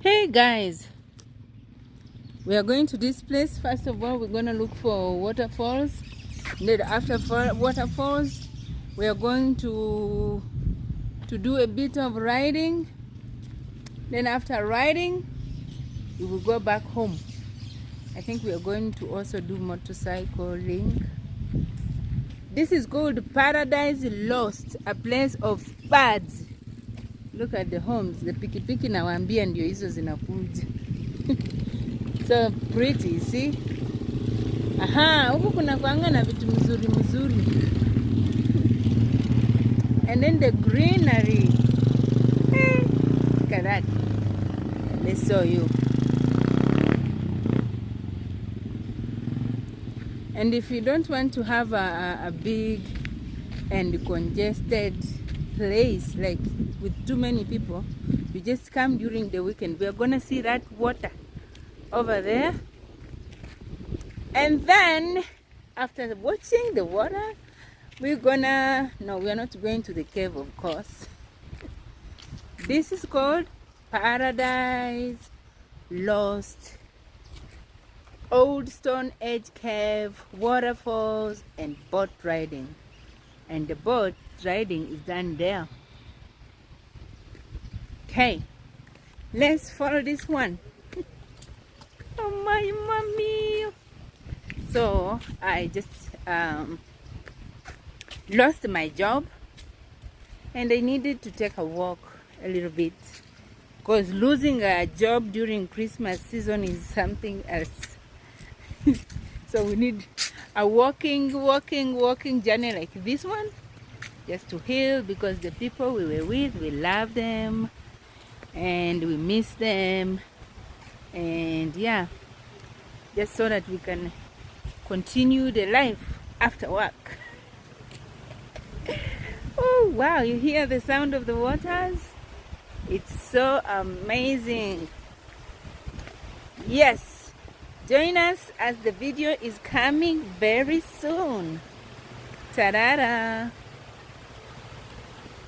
Hey guys, we are going to this place. First of all, we're going to look for waterfalls. Then after waterfalls, we are going to do a bit of riding. Then after riding, we will go back home. I think we are going to also do motorcycling. This is called Paradise Lost, a place of birds. Look at the homes. The pikipiki nawaambia ndio hizo zinakuja. So pretty, see? Aha, huku kuna kuanga na vitu mzuri mzuri. And then the greenery. Hey, look at that. Let's show you. And if you don't want to have a big and congested place like with too many people, you just come during the weekend. We are gonna see that water over there, and then after watching the water, we're gonna we are not going to the cave, of course. This is called Paradise Lost, Old Stone Age Cave, waterfalls, and boat riding. And the boat riding is done there. Okay, let's follow this one. Oh my mommy. So I just lost my job and I needed to take a walk a little bit, because losing a job during Christmas season is something else. So we need a walking journey like this one, just to heal, because the people we were with, we love them and we miss them, and yeah, just so that we can continue the life after work. Oh wow, you hear the sound of the waters? It's so amazing. Yes, join us as the video is coming very soon. Ta-da-da!